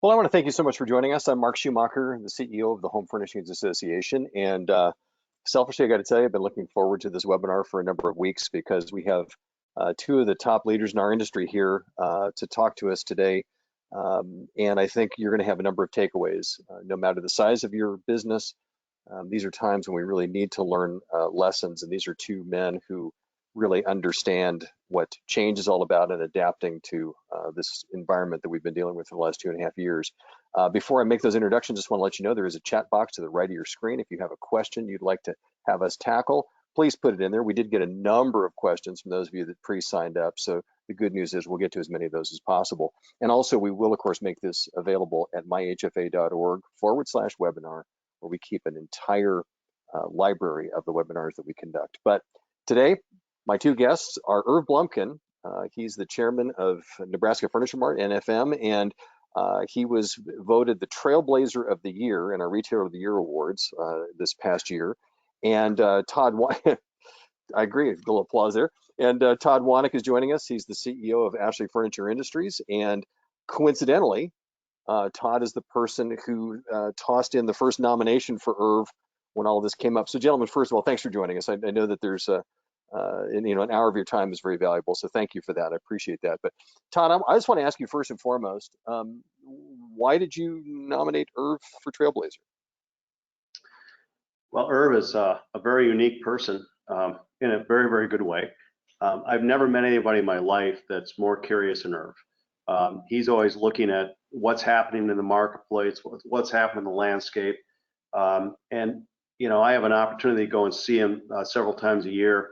Well, I want to thank you so much for joining us. I'm Mark Schumacher, the CEO of the Home Furnishings Association. And selfishly, I got to tell you, I've been looking forward to this webinar for a number of weeks because we have two of the top leaders in our industry here to talk to us today. And I think you're going to have a number of takeaways, no matter the size of your business. These are times when we really need to learn lessons. And these are two men who really understand what change is all about and adapting to this environment that we've been dealing with for the last 2.5 years. Before I make those introductions, just want to let you know there is a chat box to the right of your screen. If you have a question you'd like to have us tackle, please put it in there. We did get a number of questions from those of you that pre-signed up. So the good news is we'll get to as many of those as possible. And also we will, of course, make this available at myhfa.org/webinar, where we keep an entire library of the webinars that we conduct. But today, my two guests are Irv Blumkin. He's the chairman of Nebraska Furniture Mart, NFM, and he was voted the Trailblazer of the Year in our Retailer of the Year Awards this past year. And Todd, I agree, a little applause there. And Todd Wanek is joining us. He's the CEO of Ashley Furniture Industries. And coincidentally, Todd is the person who tossed in the first nomination for Irv when all of this came up. So gentlemen, first of all, thanks for joining us. I know that there's an hour of your time is very valuable, so thank you for that. I appreciate that. But Todd, I just want to ask you first and foremost, why did you nominate Irv for Trailblazer? Well, Irv is a very unique person in a very, very good way. I've never met anybody in my life that's more curious than Irv. He's always looking at what's happening in the marketplace, what's happening in the landscape. And, you know, I have an opportunity to go and see him several times a year.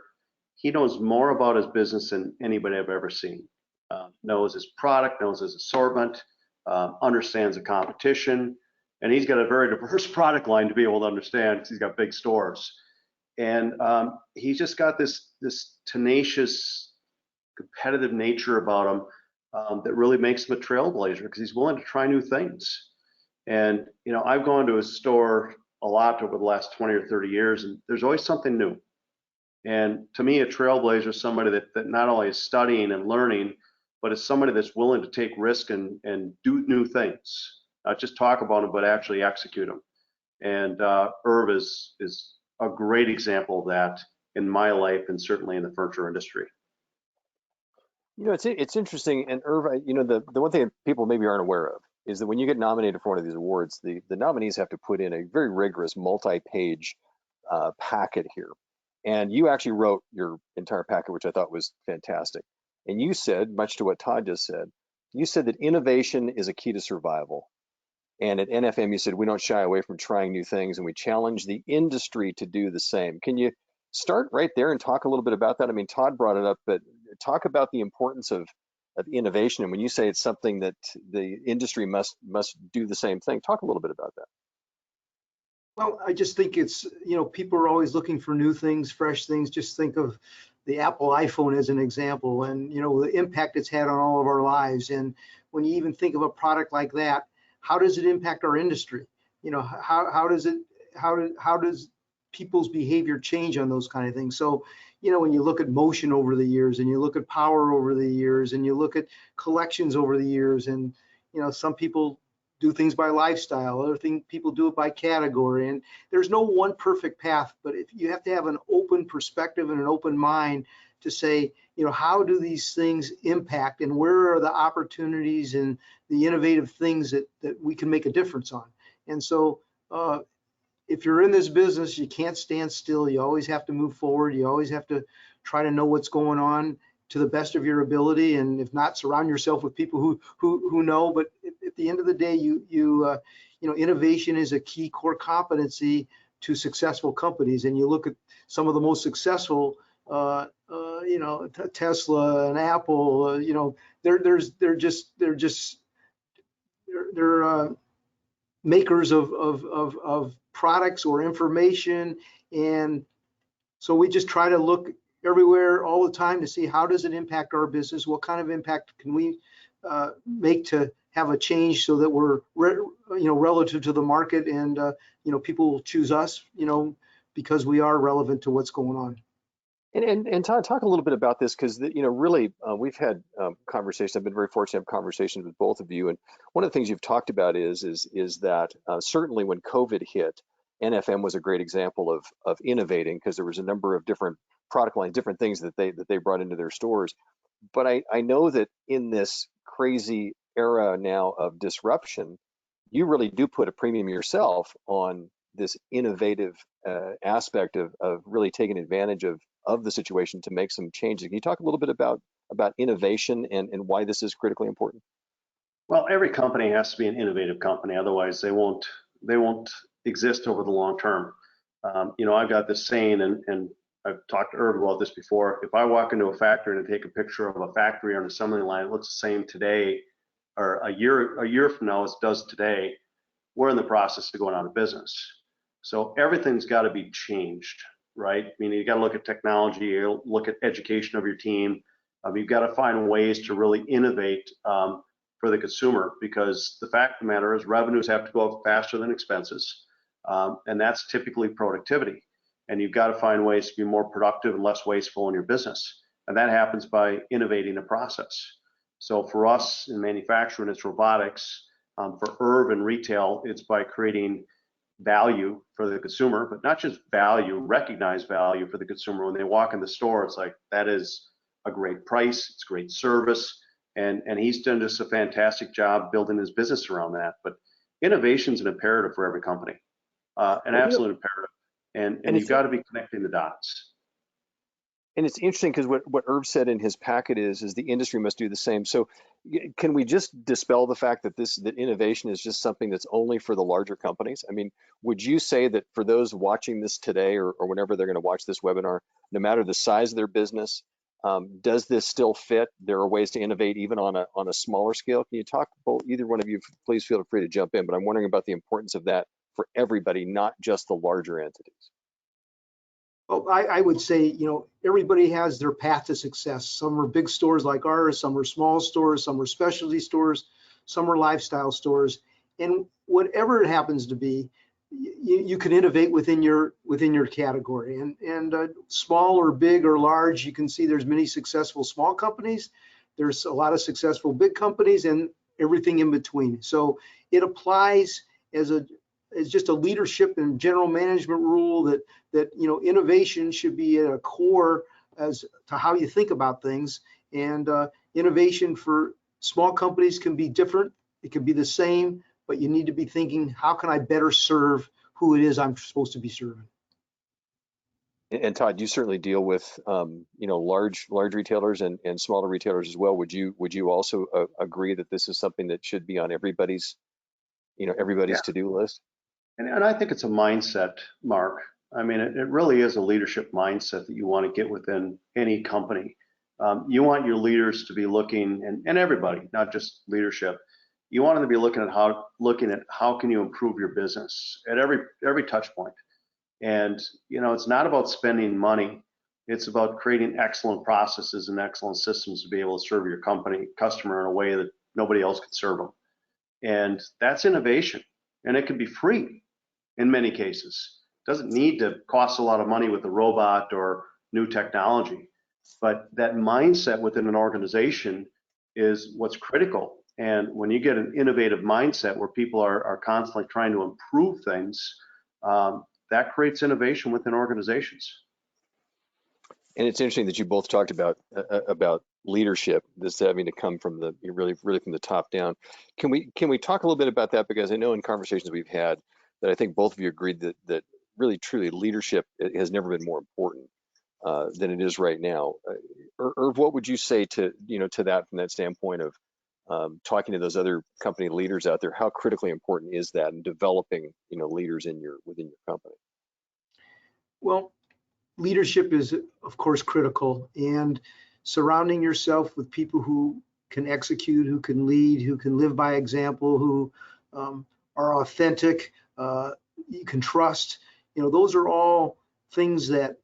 He knows more about his business than anybody I've ever seen. Knows his product, knows his assortment, understands the competition, and he's got a very diverse product line to be able to understand because he's got big stores. And he's just got this tenacious, competitive nature about him that really makes him a trailblazer because he's willing to try new things. And, you know, I've gone to his store a lot over the last 20 or 30 years, and there's always something new. And to me, a trailblazer is somebody that not only is studying and learning, but is somebody that's willing to take risk and do new things, not just talk about them, but actually execute them. And Irv is a great example of that in my life and certainly in the furniture industry. You know, it's interesting, and Irv, you know, the one thing that people maybe aren't aware of is that when you get nominated for one of these awards, the nominees have to put in a very rigorous multi-page packet here. And you actually wrote your entire packet, which I thought was fantastic. And you said, much to what Todd just said, you said that innovation is a key to survival. And at NFM, you said, we don't shy away from trying new things and we challenge the industry to do the same. Can you start right there and talk a little bit about that? I mean, Todd brought it up, but talk about the importance of innovation. And when you say it's something that the industry must do the same thing, talk a little bit about that. Well, I just think it's, you know, people are always looking for new things, fresh things. Just think of the Apple iPhone as an example, and, you know, the impact it's had on all of our lives. And when you even think of a product like that, how does it impact our industry? You know, how does people's behavior change on those kind of things? So, you know, when you look at motion over the years, and you look at power over the years, and you look at collections over the years, and, you know, some people do things by lifestyle, other people do it by category, and there's no one perfect path, but if you have to have an open perspective and an open mind to say, you know, how do these things impact, and where are the opportunities and the innovative things that we can make a difference on. And so if you're in this business, you can't stand still. You always have to move forward. You always have to try to know what's going on to the best of your ability, and if not, surround yourself with people who know. But at the end of the day, you know, innovation is a key core competency to successful companies. And you look at some of the most successful, you know, Tesla and Apple. You know, they're makers of products or information, and so we just try to look everywhere all the time to see how does it impact our business, what kind of impact can we make to have a change so that we're you know, relative to the market, and you know, people will choose us, you know, because we are relevant to what's going on. And Todd, talk a little bit about this because really we've had conversations. I've been very fortunate to have conversations with both of you, and one of the things you've talked about is that certainly when COVID hit, NFM was a great example of innovating because there was a number of different product lines, different things that they brought into their stores. But I know that in this crazy era now of disruption, you really do put a premium yourself on this innovative aspect of really taking advantage of the situation to make some changes. Can you talk a little bit about innovation and why this is critically important? Well, every company has to be an innovative company, otherwise they won't exist over the long term. I've got this saying, and I've talked to Irv about this before. If I walk into a factory and take a picture of a factory on an assembly line, it looks the same today or a year from now as it does today, we're in the process of going out of business. So everything's got to be changed, right? I mean, you got to look at technology, you look at education of your team. You've got to find ways to really innovate for the consumer, because the fact of the matter is revenues have to go up faster than expenses, and that's typically productivity. And you've got to find ways to be more productive and less wasteful in your business, and that happens by innovating a process. So for us in manufacturing, it's robotics. For Irv in retail, it's by creating value for the consumer, but not just value, recognize value for the consumer. When they walk in the store, it's like, that is a great price, it's great service, and he's done just a fantastic job building his business around that. But innovation is an imperative for every company, an absolute imperative, and you've got to be connecting the dots. And it's interesting because what Irv said in his packet is the industry must do the same. So can we just dispel the fact that that innovation is just something that's only for the larger companies? I mean, would you say that for those watching this today or whenever they're going to watch this webinar, no matter the size of their business, does this still fit? There are ways to innovate even on a smaller scale. Can you talk about, either one of you, please feel free to jump in, but I'm wondering about the importance of that for everybody, not just the larger entities. Well, I would say, everybody has their path to success. Some are big stores like ours, some are small stores, some are specialty stores, some are lifestyle stores. And whatever it happens to be, you can innovate within your category. And small or big or large, you can see there's many successful small companies. There's a lot of successful big companies and everything in between. So it applies as just a leadership and general management rule that innovation should be at a core as to how you think about things. And innovation for small companies can be different. It can be the same, but you need to be thinking, how can I better serve who it is I'm supposed to be serving? And Todd, you certainly deal with large retailers and smaller retailers as well. Would you also agree that this is something that should be on everybody's to-do list? And I think it's a mindset, Mark. I mean, it really is a leadership mindset that you want to get within any company. You want your leaders to be looking, and everybody, not just leadership, you want them to be looking at how can you improve your business at every touch point. And it's not about spending money. It's about creating excellent processes and excellent systems to be able to serve your customer in a way that nobody else can serve them. And that's innovation, and it can be free in many cases. It doesn't need to cost a lot of money with a robot or new technology, but that mindset within an organization is what's critical. And when you get an innovative mindset where people are constantly trying to improve things, that creates innovation within organizations. And it's interesting that you both talked about leadership, this having to come from really from the top down. Can we talk a little bit about that? Because I know in conversations we've had that I think both of you agreed that really truly leadership has never been more important than it is right now. Irv, what would you say to that from that standpoint of talking to those other company leaders out there? How critically important is that in developing leaders within your company? Well, leadership is, of course, critical, and surrounding yourself with people who can execute, who can lead, who can live by example, who are authentic, you can trust. Those are all things that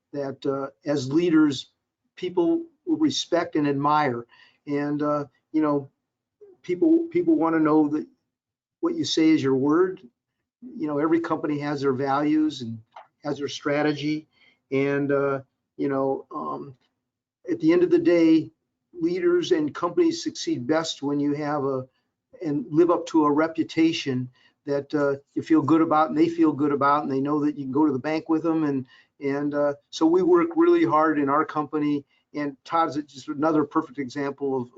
as leaders, people will respect and admire. And people want to know that what you say is your word. Every company has their values and has their strategy, and At the end of the day, leaders and companies succeed best when you have and live up to a reputation that you feel good about and they feel good about, and they know that you can go to the bank with them. And so we work really hard in our company. And Todd's just another perfect example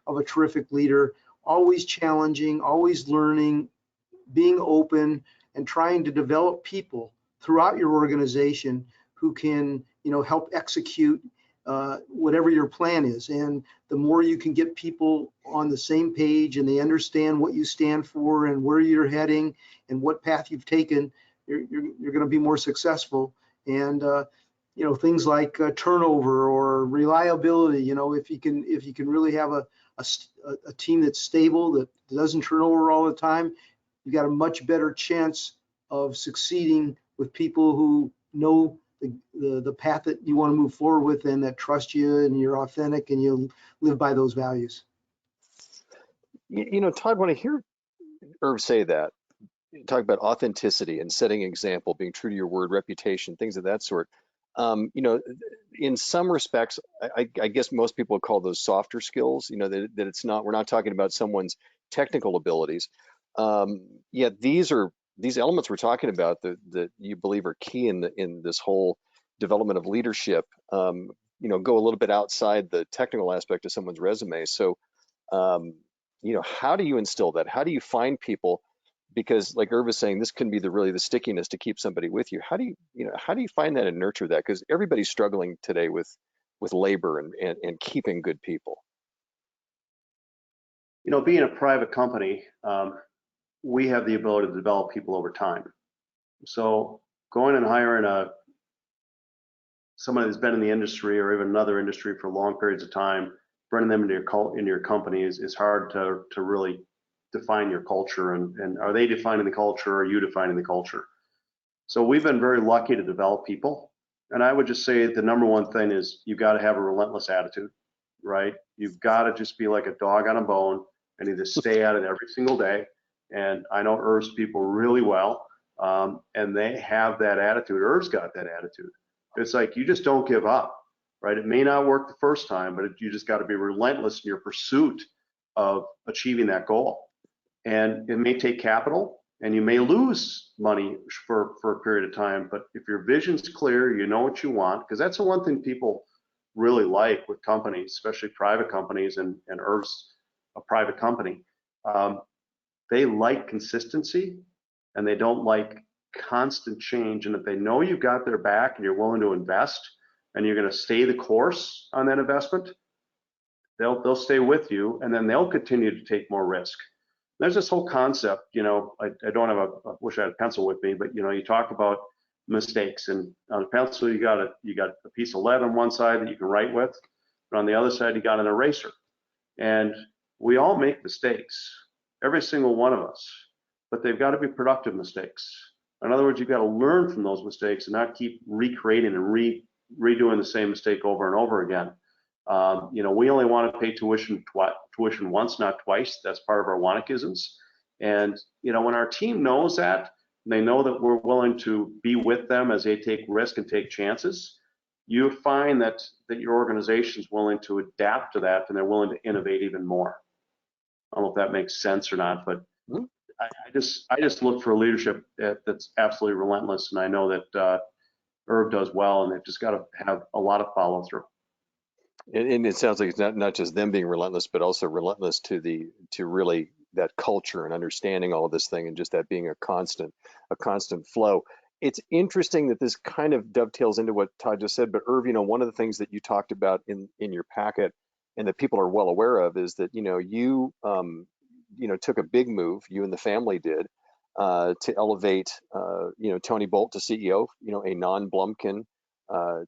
of a terrific leader, always challenging, always learning, being open, and trying to develop people throughout your organization who can, help execute whatever your plan is. And the more you can get people on the same page and they understand what you stand for and where you're heading and what path you've taken, you're going to be more successful. And things like turnover or reliability. If you can really have a team that's stable, that doesn't turn over all the time, you got a much better chance of succeeding with people who know the path that you want to move forward with, and that trust you and you're authentic and you live by those values. Todd, when I hear Irv say that, talk about authenticity and setting an example, being true to your word, reputation, things of that sort. In some respects, I guess most people would call those softer skills. That it's not. We're not talking about someone's technical abilities. Yet these elements we're talking about that you believe are key in this whole development of leadership. Go a little bit outside the technical aspect of someone's resume. So, how do you instill that? How do you find people? Because like Irv is saying, this can be really the stickiness to keep somebody with you. How do you find that and nurture that? Because everybody's struggling today with labor and keeping good people. Being a private company, we have the ability to develop people over time. So going and hiring somebody that's been in the industry or even another industry for long periods of time, bringing them into your company is hard to really define your culture, and are they defining the culture, or are you defining the culture? So we've been very lucky to develop people, and I would just say the number one thing is you've got to have a relentless attitude, right? You've got to just be like a dog on a bone and either stay at it every single day. And I know Irv's people really well, and they have that attitude. Irv's got that attitude. It's like you just don't give up, right? It may not work the first time, but you just got to be relentless in your pursuit of achieving that goal. And it may take capital, and you may lose money for a period of time, but if your vision's clear, you know what you want, because that's the one thing people really like with companies, especially private companies, and Irv's a private company. They like consistency, and they don't like constant change. And if they know you've got their back and you're willing to invest and you're going to stay the course on that investment, they'll stay with you, and then they'll continue to take more risk. There's this whole concept, I don't have I wish I had a pencil with me, but you talk about mistakes, and on a pencil you got a piece of lead on one side that you can write with, but on the other side you got an eraser. And we all make mistakes, every single one of us, but they've got to be productive mistakes. In other words, you've got to learn from those mistakes and not keep recreating and redoing the same mistake over and over again. We only want to pay tuition once, not twice. That's part of our Wanakisms. And, when our team knows that, and they know that we're willing to be with them as they take risk and take chances, you find that your organization is willing to adapt to that, and they're willing to innovate even more. I don't know if that makes sense or not, but I just look for a leadership that's absolutely relentless, and I know that Irv does well, and they've just got to have a lot of follow through. And it sounds like it's not just them being relentless, but also relentless to really that culture and understanding all of this thing, and just that being a constant flow. It's interesting that this kind of dovetails into what Todd just said, but Irv, one of the things that you talked about in your packet and that people are well aware of is that, you took a big move, you and the family did, to elevate, Tony Bolt to CEO, a non-Blumkin,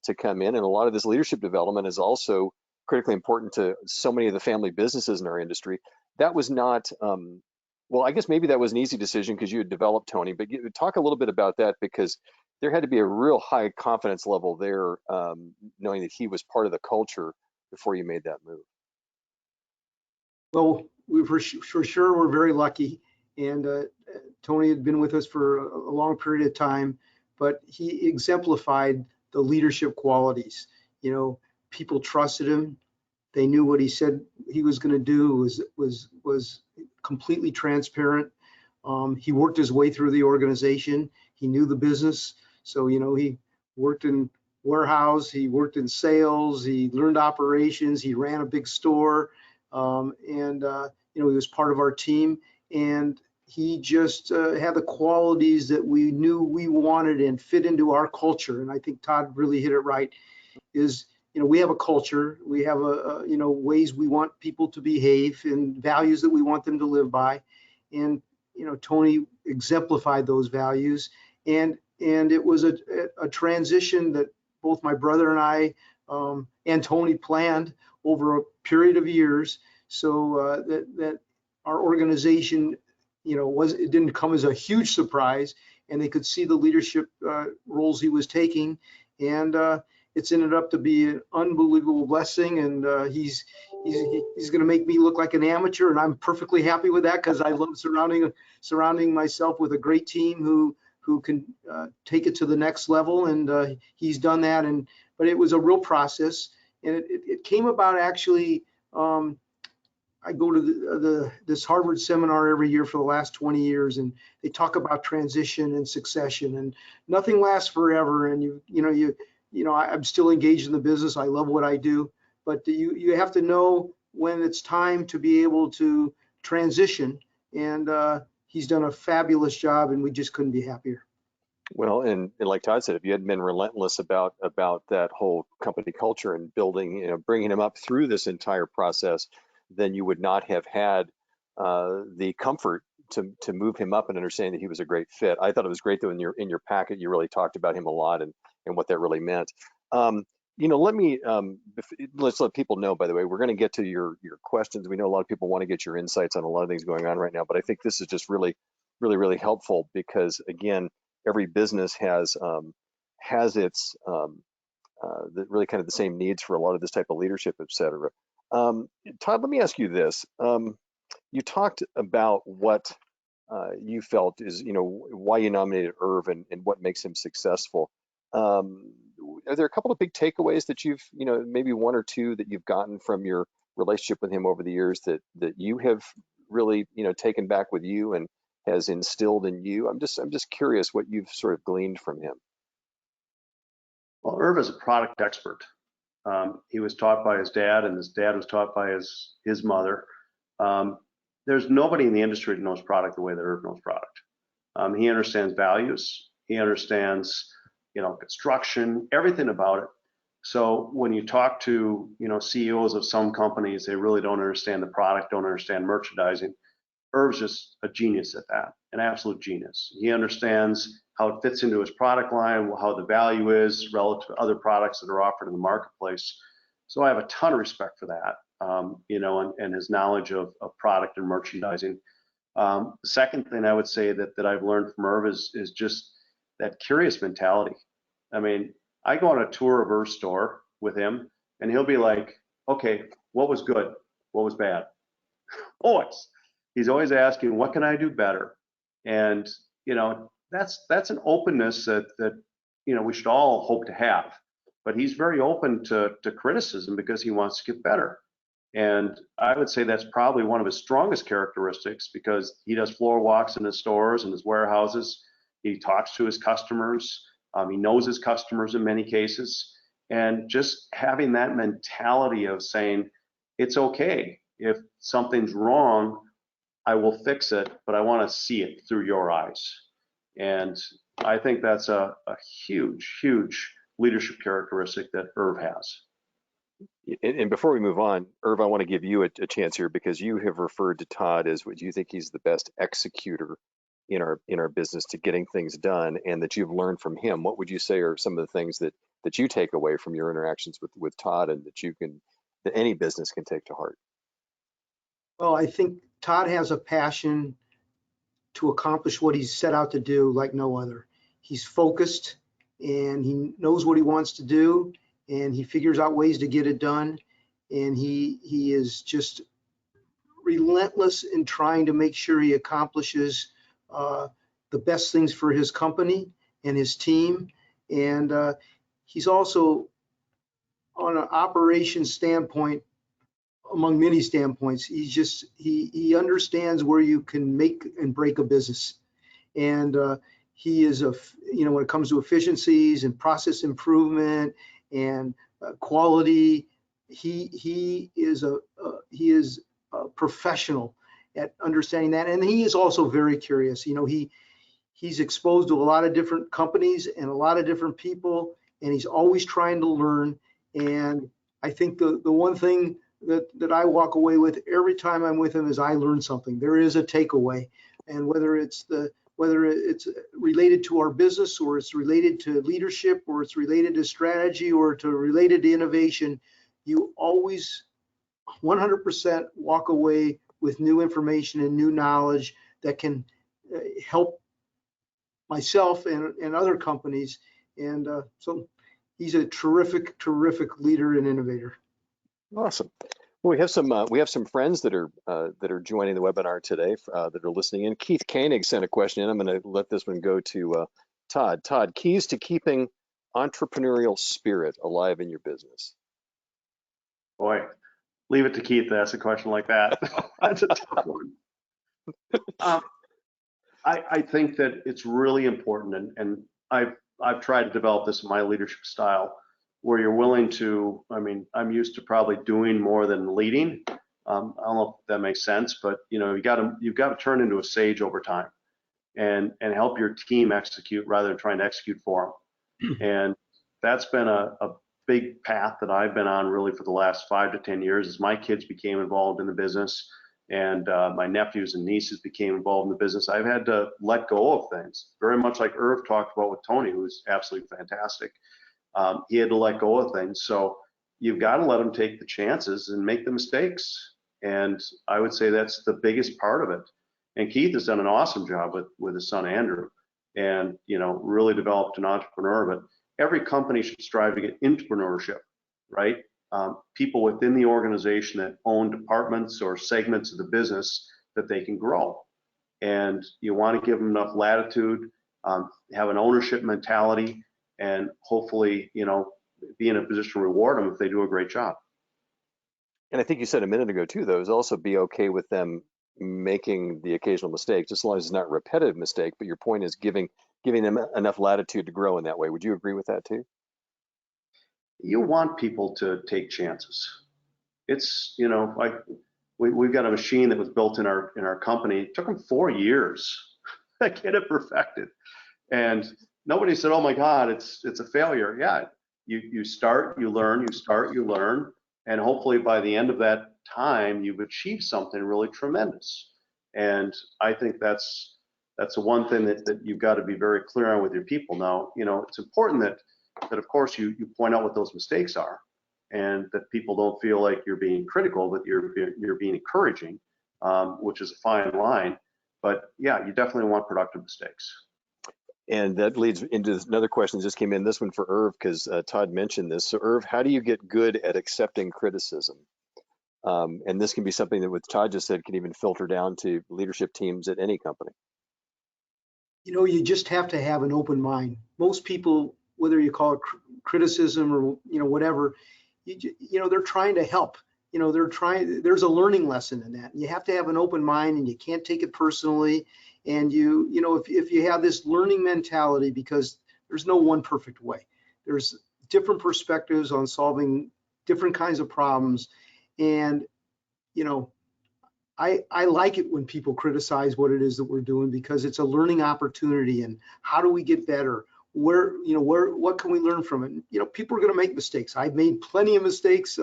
to come in. And a lot of this leadership development is also critically important to so many of the family businesses in our industry. That was not, well, I guess maybe that was an easy decision because you had developed Tony, but talk a little bit about that, because there had to be a real high confidence level there, knowing that he was part of the culture before you made that move. Well, for sure, we're very lucky. And Tony had been with us for a long period of time, but he exemplified the leadership qualities. People trusted him. They knew what he said he was going to do was completely transparent. He worked his way through the organization. He knew the business. So, he worked in warehouse, he worked in sales, he learned operations, he ran a big store. He was part of our team, and he just had the qualities that we knew we wanted and fit into our culture. And I think Todd really hit it right. We have a culture, we have ways we want people to behave and values that we want them to live by. And, Tony exemplified those values. And it was a transition that both my brother and I and Tony planned over a period of years, so that our organization, it didn't come as a huge surprise, and they could see the leadership roles he was taking. And it's ended up to be an unbelievable blessing, and he's going to make me look like an amateur, and I'm perfectly happy with that, because I love surrounding myself with a great team who can take it to the next level, and he's done that. But it was a real process, and it came about actually. I go to this Harvard seminar every year for the last 20 years, and they talk about transition and succession, and nothing lasts forever. And I'm still engaged in the business. I love what I do, but you have to know when it's time to be able to transition. And he's done a fabulous job, and we just couldn't be happier. Well, and like Todd said, if you hadn't been relentless about that whole company culture and building, bringing him up through this entire process, then you would not have had the comfort to move him up and understand that he was a great fit. I thought it was great that in your packet you really talked about him a lot and what that really meant. Let's let people know, by the way, we're going to get to your questions. We know a lot of people want to get your insights on a lot of things going on right now, but I think this is just really, really, really helpful, because again, every business has its really kind of the same needs for a lot of this type of leadership, et cetera. Todd, let me ask you this. You talked about what you felt is, why you nominated Irv and what makes him successful. Are there a couple of big takeaways that you've, maybe one or two that you've gotten from your relationship with him over the years that you have really, taken back with you and has instilled in you? I'm just curious what you've sort of gleaned from him. Well, Irv is a product expert. He was taught by his dad, and his dad was taught by his mother. There's nobody in the industry that knows product the way that Irv knows product. He understands values. He understands, construction, everything about it. So when you talk to, CEOs of some companies, they really don't understand the product, don't understand merchandising. Irv's just a genius at that, an absolute genius. He understands how it fits into his product line, how the value is relative to other products that are offered in the marketplace. So I have a ton of respect for that, and his knowledge of product and merchandising. The second thing I would say that I've learned from Irv is just that curious mentality. I mean, I go on a tour of Irv's store with him, and he'll be like, okay, what was good? What was bad? Always. He's always asking, what can I do better? And, that's an openness that we should all hope to have. But he's very open to criticism because he wants to get better. And I would say that's probably one of his strongest characteristics, because he does floor walks in his stores and his warehouses. He talks to his customers. He knows his customers in many cases. And just having that mentality of saying, it's okay. If something's wrong, I will fix it, but I want to see it through your eyes. And I think that's a huge, huge leadership characteristic that Irv has. And before we move on, Irv, I want to give you a chance here, because you have referred to Todd as what you think he's the best executor in our business to getting things done, and that you've learned from him. What would you say are some of the things that you take away from your interactions with Todd, and that any business can take to heart? Well, I think Todd has a passion to accomplish what he's set out to do like no other. He's focused, and he knows what he wants to do, and he figures out ways to get it done. And he is just relentless in trying to make sure he accomplishes the best things for his company and his team. And he's also on an operation standpoint, among many standpoints, he understands where you can make and break a business. And he is when it comes to efficiencies and process improvement and quality, he is a professional at understanding that. And he is also very curious. He's exposed to a lot of different companies and a lot of different people, and he's always trying to learn. And I think the one thing that I walk away with every time I'm with him is I learn something. There is a takeaway, and whether it's related to our business, or it's related to leadership, or it's related to strategy, or related to innovation, you always 100% walk away with new information and new knowledge that can help myself and other companies. And so he's a terrific leader and innovator. Awesome. Well, we have some friends that are joining the webinar today that are listening in. Keith Koenig sent a question in. I'm going to let this one go to Todd. Todd, keys to keeping entrepreneurial spirit alive in your business. Boy, leave it to Keith to ask a question like that. That's a tough one. I think that it's really important, and I've tried to develop this in my leadership style, where you're willing to, I'm used to probably doing more than leading. I don't know if that makes sense, but you've got to turn into a sage over time and help your team execute rather than trying to execute for them. And that's been a big path that I've been on really for the last 5 to 10 years as my kids became involved in the business, and my nephews and nieces became involved in the business. I've had to let go of things, very much like Irv talked about with Tony, who's absolutely fantastic. He had to let go of things. So you've got to let him take the chances and make the mistakes. And I would say that's the biggest part of it. And Keith has done an awesome job with his son, Andrew, and, really developed an entrepreneur. But every company should strive to get entrepreneurship, right? People within the organization that own departments or segments of the business that they can grow. And you want to give them enough latitude, have an ownership mentality, and hopefully, be in a position to reward them if they do a great job. And I think you said a minute ago too, though, is also be okay with them making the occasional mistake, just as long as it's not a repetitive mistake. But your point is giving them enough latitude to grow in that way. Would you agree with that too? You want people to take chances. It's, like we've got a machine that was built in our company. It took them 4 years to get it perfected. And nobody said, oh my God, it's a failure. Yeah, you start, you learn, you start, you learn. And hopefully by the end of that time, you've achieved something really tremendous. And I think that's the one thing that you've got to be very clear on with your people. Now, it's important that of course you point out what those mistakes are, and that people don't feel like you're being critical, but you're being encouraging, which is a fine line. But yeah, you definitely want productive mistakes. And that leads into another question that just came in, this one for Irv, because Todd mentioned this. So Irv, how do you get good at accepting criticism? And this can be something that, what Todd just said, can even filter down to leadership teams at any company. You just have to have an open mind. Most people, whether you call it criticism or whatever, they're trying to help. There's a learning lesson in that. You have to have an open mind, and you can't take it personally. And if you have this learning mentality, because there's no one perfect way, there's different perspectives on solving different kinds of problems. And I like it when people criticize what it is that we're doing, because it's a learning opportunity. And how do we get better? What can we learn from it? People are going to make mistakes. I've made plenty of mistakes,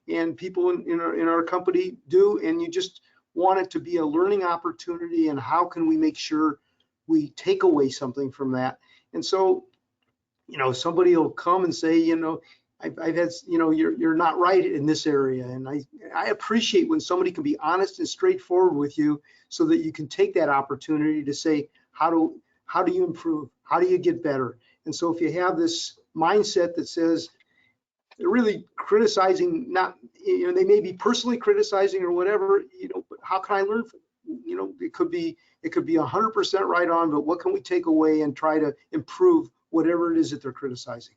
and people in our company do. And you just want it to be a learning opportunity. And how can we make sure we take away something from that? And so, somebody will come and say, I've had, you're not right in this area. And I appreciate when somebody can be honest and straightforward with you, so that you can take that opportunity to say, how do you improve? How do you get better? And so if you have this mindset that says they're really criticizing, they may be personally criticizing or whatever, but how can I learn from it? It could be 100% right on, but what can we take away and try to improve whatever it is that they're criticizing?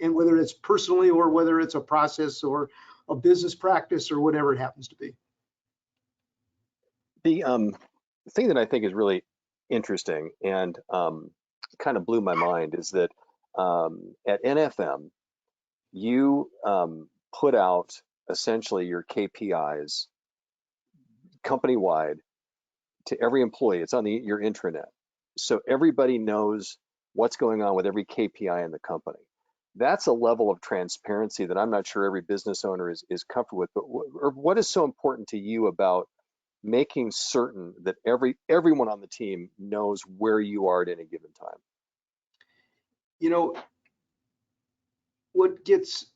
and whether it's personally or whether it's a process or a business practice or whatever it happens to be. The thing that I think is really interesting and kind of blew my mind is that at NFM, you put out essentially your KPIs company-wide to every employee. It's on your intranet. So everybody knows what's going on with every KPI in the company. That's a level of transparency that I'm not sure every business owner is comfortable with. But what is so important to you about making certain that everyone on the team knows where you are at any given time? You know, what gets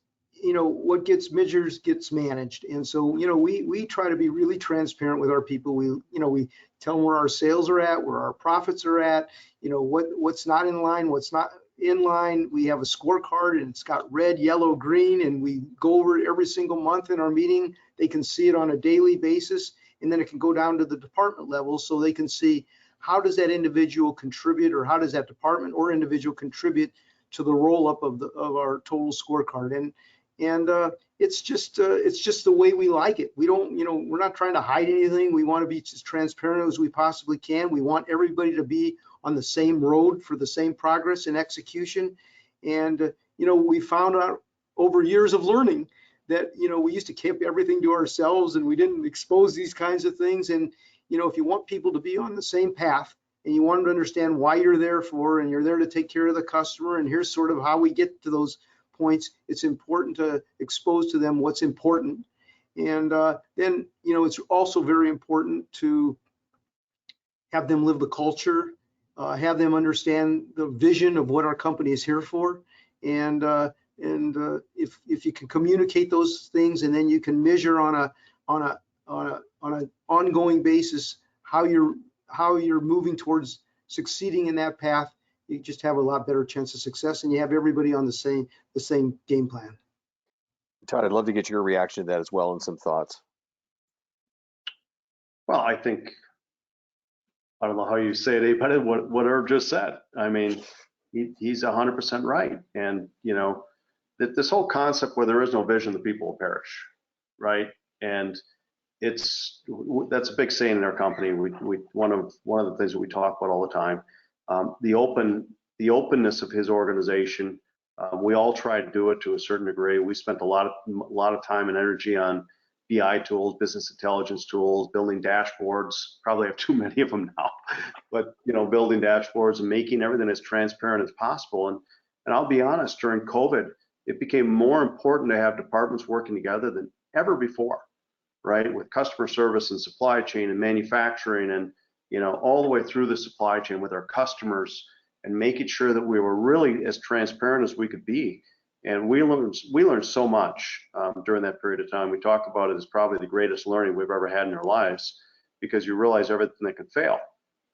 measured gets managed. And so, we try to be really transparent with our people. We tell them where our sales are at, where our profits are at, what's not in line, what's not in line. We have a scorecard and it's got red, yellow, green, and we go over it every single month in our meeting. They can see it on a daily basis, and then it can go down to the department level so they can see how does that individual contribute, or how does that department or individual contribute to the roll up of our total scorecard. And it's just the way we like it. We don't, we're not trying to hide anything. We want to be as transparent as we possibly can. We want everybody to be on the same road for the same progress and execution. And we found out over years of learning that we used to keep everything to ourselves and we didn't expose these kinds of things. And if you want people to be on the same path, and you want them to understand why you're there for, and you're there to take care of the customer, and here's sort of how we get to those points, it's important to expose to them what's important. And then, it's also very important to have them live the culture, have them understand the vision of what our company is here for. And if you can communicate those things, and then you can measure on an ongoing basis how you're moving towards succeeding in that path, you just have a lot better chance of success, and you have everybody on the same game plan. Todd, I'd love to get your reaction to that as well and some thoughts. Well, I think, I don't know how you say it, but what Herb just said. I mean, he's 100% right. And, this whole concept where there is no vision, the people will perish, right? And that's a big saying in our company. One of the things that we talk about all the time, the openness of his organization. We all try to do it to a certain degree. We spent a lot of time and energy on BI tools, business intelligence tools, building dashboards. Probably have too many of them now, but building dashboards and making everything as transparent as possible. And I'll be honest, during COVID, it became more important to have departments working together than ever before. Right, with customer service and supply chain and manufacturing, and all the way through the supply chain with our customers, and making sure that we were really as transparent as we could be. And we learned so much during that period of time. We talk about it as probably the greatest learning we've ever had in our lives, because you realize everything that could fail.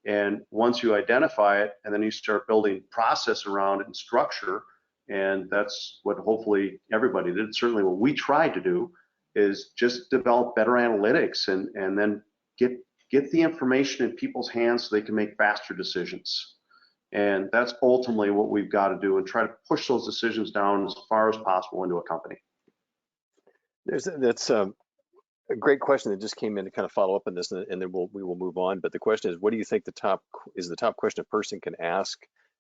And once you identify it, and then you start building process around it and structure, and that's what hopefully everybody did. Certainly what we tried to do is just develop better analytics, and then get the information in people's hands so they can make faster decisions. And that's ultimately what we've got to do, and try to push those decisions down as far as possible into a company. That's a great question that just came in to kind of follow up on this, and then we will move on. But the question is, what do you think the top question a person can ask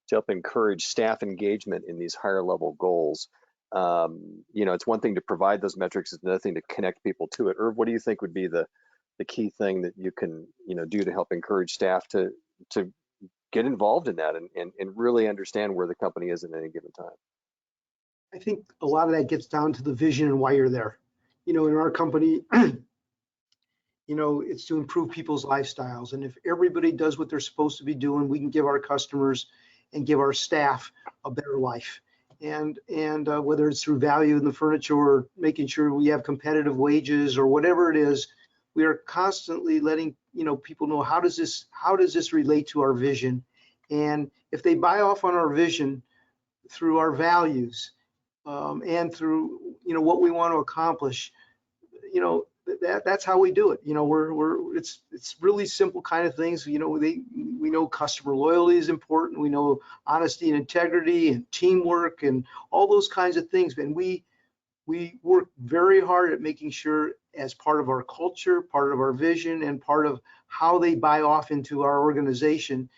to help encourage staff engagement in these higher level goals? It's one thing to provide those metrics, it's another thing to connect people to it. Irv, what do you think would be the key thing that you can do to help encourage staff to get involved in that and really understand where the company is at any given time? I think a lot of that gets down to the vision and why you're there. In our company, it's to improve people's lifestyles. And if everybody does what they're supposed to be doing, we can give our customers and give our staff a better life. And whether it's through value in the furniture, or making sure we have competitive wages, or whatever it is, we are constantly letting people know, how does this relate to our vision. And if they buy off on our vision through our values, and through what we want to accomplish, that's how we do it. It's really simple kind of things. we know customer loyalty is important. We know honesty and integrity and teamwork and all those kinds of things. And we work very hard at making sure, as part of our culture, part of our vision, and part of how they buy off into our organization.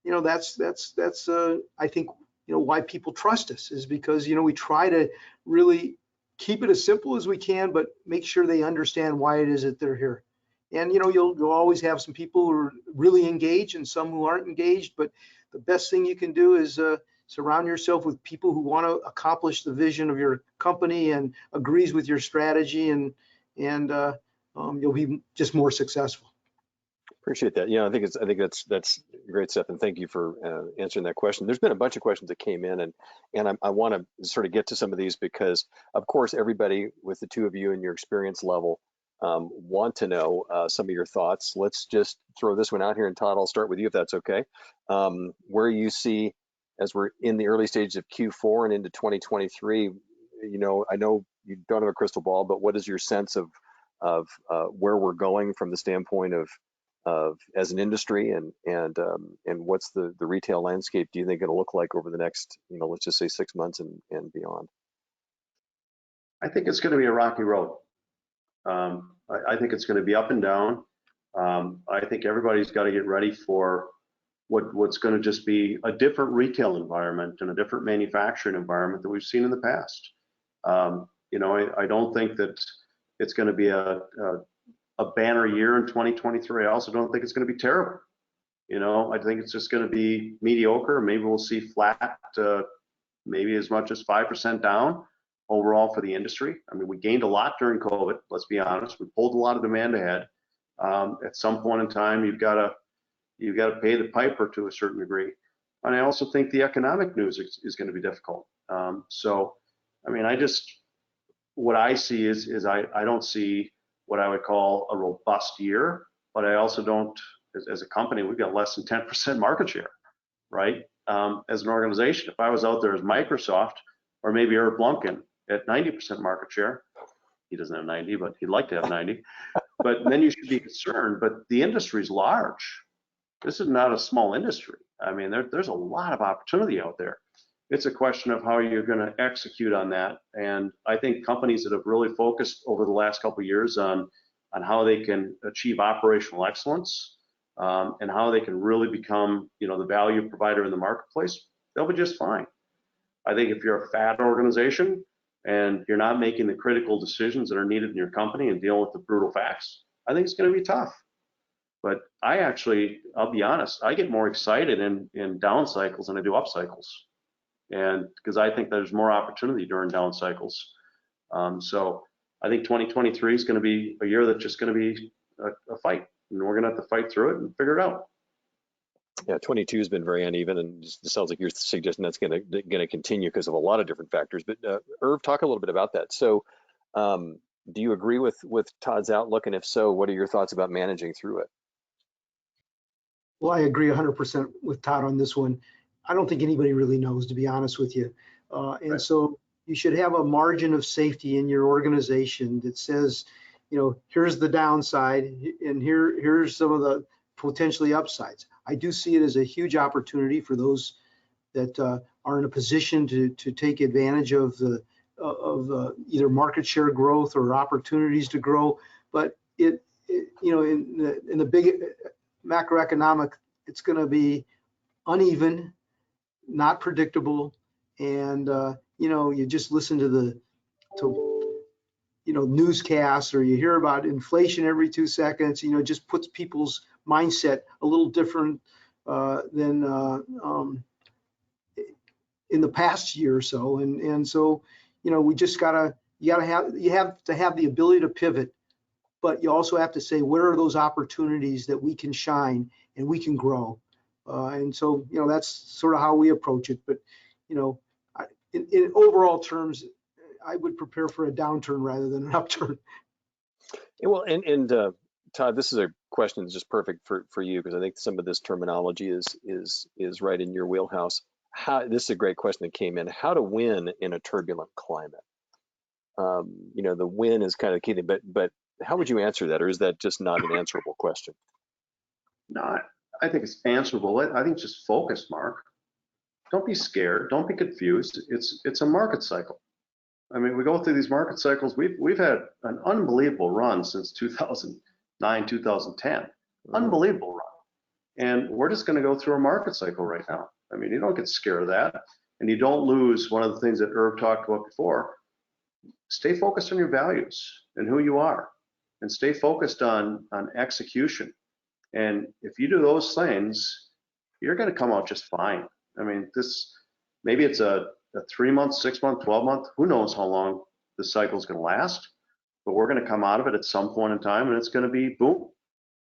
That's I think, why people trust us, is because, we try to really keep it as simple as we can, but make sure they understand why it is that they're here. And, you'll always have some people who are really engaged and some who aren't engaged, but the best thing you can do is surround yourself with people who want to accomplish the vision of your company and agrees with your strategy, and you'll be just more successful. Appreciate that. I think that's great stuff, and thank you for answering that question. There's been a bunch of questions that came in, and I want to sort of get to some of these because, of course, everybody with the two of you and your experience level want to know some of your thoughts. Let's just throw this one out here, and Todd, I'll start with you if that's okay. Where you see, as we're in the early stages of Q4 and into 2023, I know you don't have a crystal ball, but what is your sense of where we're going from the standpoint of as an industry, and what's the retail landscape do you think it'll look like over the next, let's just say 6 months and beyond? I think it's going to be a rocky road. I think it's going to be up and down. I think everybody's got to get ready for what's going to just be a different retail environment and a different manufacturing environment that we've seen in the past. I don't think that it's going to be a banner year in 2023. I also don't think it's going to be terrible. I think it's just going to be mediocre. Maybe we'll see flat, maybe as much as 5% down overall for the industry. I mean, we gained a lot during COVID, let's be honest. We pulled a lot of demand ahead. At some point in time, you've got to pay the piper to a certain degree. And I also think the economic news is going to be difficult. So, I mean, what I see is I don't see what I would call a robust year, but I also don't, as a company, we've got less than 10% market share, right? As an organization, if I was out there as Microsoft or maybe Eric Blunkin at 90% market share, he doesn't have 90, but he'd like to have 90, but then you should be concerned. But the industry's large. This is not a small industry. I mean, there's a lot of opportunity out there. It's a question of how you're going to execute on that. And I think companies that have really focused over the last couple of years on how they can achieve operational excellence and how they can really become, the value provider in the marketplace, they'll be just fine. I think if you're a fat organization and you're not making the critical decisions that are needed in your company and dealing with the brutal facts, I think it's going to be tough. But I'll be honest, I get more excited in down cycles than I do up cycles. And because I think there's more opportunity during down cycles. So I think 2023 is going to be a year that's just going to be a fight, and we're going to have to fight through it and figure it out. Yeah, 22 has been very uneven, and it sounds like you're suggesting that's going to continue because of a lot of different factors. But Irv, talk a little bit about that. So do you agree with Todd's outlook? And if so, what are your thoughts about managing through it? Well, I agree 100% with Todd on this one. I don't think anybody really knows, to be honest with you. And right. So you should have a margin of safety in your organization that says, here's the downside and here's some of the potentially upsides. I do see it as a huge opportunity for those that are in a position to take advantage of either market share growth or opportunities to grow. But in the big macroeconomic, it's going to be uneven, not predictable, and you just listen to newscasts, or you hear about inflation every 2 seconds. It just puts people's mindset a little different than in the past year or so, and so we just you have to have the ability to pivot, but you also have to say, where are those opportunities that we can shine and we can grow. And so, that's sort of how we approach it. But, in overall terms, I would prepare for a downturn rather than an upturn. Well, and Todd, this is a question that's just perfect for you, because I think some of this terminology is right in your wheelhouse. This is a great question that came in. How to win in a turbulent climate? The win is kind of key, but how would you answer that, or is that just not an answerable question? No, I think it's answerable. I think just focus, Mark. Don't be scared. Don't be confused. It's a market cycle. I mean, we go through these market cycles. We've had an unbelievable run since 2009, 2010. Unbelievable run. And we're just going to go through a market cycle right now. I mean, you don't get scared of that. And you don't lose one of the things that Irv talked about before. Stay focused on your values and who you are. And stay focused on execution. And if you do those things, you're going to come out just fine. I mean, maybe it's a 3-month, 6-month, 12-month, who knows how long the cycle is going to last, but we're going to come out of it at some point in time, and it's going to be boom.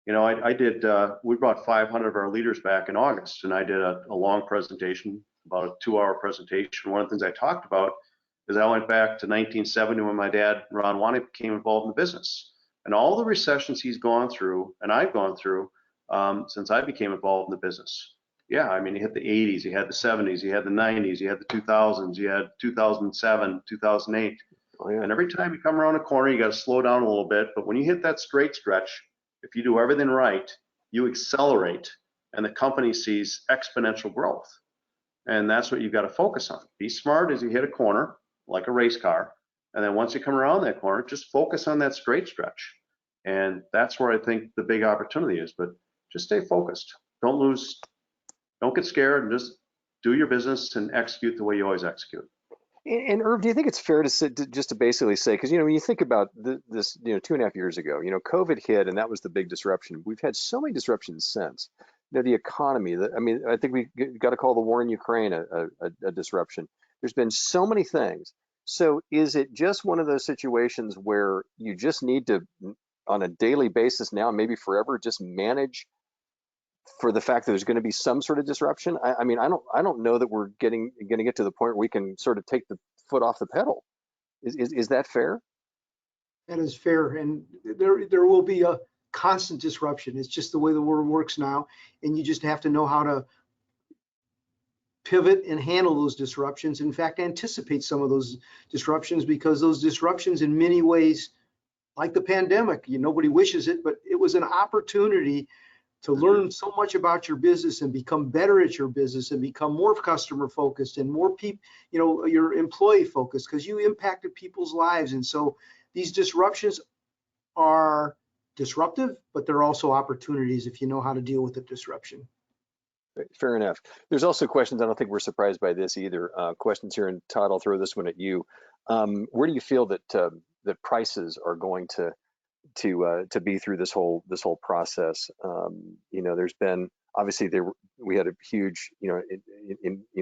You know, we brought 500 of our leaders back in August, and I did a long presentation, about a 2-hour presentation. One of the things I talked about is I went back to 1970 when my dad, Ron Wani, became involved in the business. And all the recessions he's gone through, and I've gone through since I became involved in the business. Yeah, I mean, he had the 80s, he had the 70s, he had the 90s, he had the 2000s, he had 2007, 2008. Oh, yeah. And every time you come around a corner, you got to slow down a little bit. But when you hit that straight stretch, if you do everything right, you accelerate, and the company sees exponential growth. And that's what you've got to focus on. Be smart as you hit a corner, like a race car. And then once you come around that corner, just focus on that straight stretch. And that's where I think the big opportunity is. But just stay focused. Don't get scared, and just do your business and execute the way you always execute. And Irv, do you think it's fair just to basically say, because, you know, when you think about this, you know, 2.5 years ago, you know, COVID hit, and that was the big disruption. We've had so many disruptions since. You know, the economy, I mean, I think we got to call the war in Ukraine a disruption. There's been so many things. So is it just one of those situations where you just need to, on a daily basis now, maybe forever, just manage for the fact that there's going to be some sort of disruption? I mean, I don't know that we're going to get to the point where we can sort of take the foot off the pedal. Is that fair? That is fair, and there will be a constant disruption. It's just the way the world works now, and you just have to know how to pivot and handle those disruptions. In fact, anticipate some of those disruptions, because those disruptions, in many ways, like the pandemic, nobody wishes it, but it was an opportunity to learn so much about your business and become better at your business and become more customer focused and more people, your employee focused, because you impacted people's lives. And so these disruptions are disruptive, but they're also opportunities if you know how to deal with the disruption. Fair enough. There's also questions. I don't think we're surprised by this either. Questions here, and Todd, I'll throw this one at you. Where do you feel that that prices are going to be through this whole process? There's been obviously we had a huge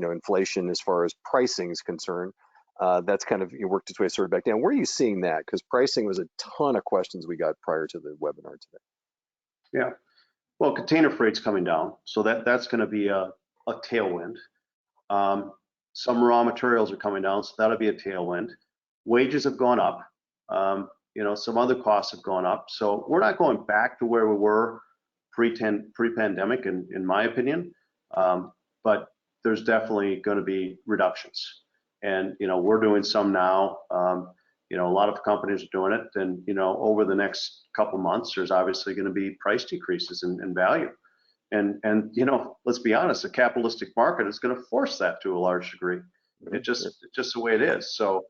inflation as far as pricing is concerned. That's kind of worked its way sort of back down. Where are you seeing that? Because pricing was a ton of questions we got prior to the webinar today. Yeah, well, container freight's coming down, so that's going to be a tailwind. Some raw materials are coming down, so that'll be a tailwind. Wages have gone up. Some other costs have gone up. So we're not going back to where we were pre-pandemic, in my opinion. But there's definitely going to be reductions. And, we're doing some now. A lot of companies are doing it. And, over the next couple months, there's obviously going to be price decreases in value. And let's be honest, the capitalistic market is going to force that to a large degree. It's just the way it is. So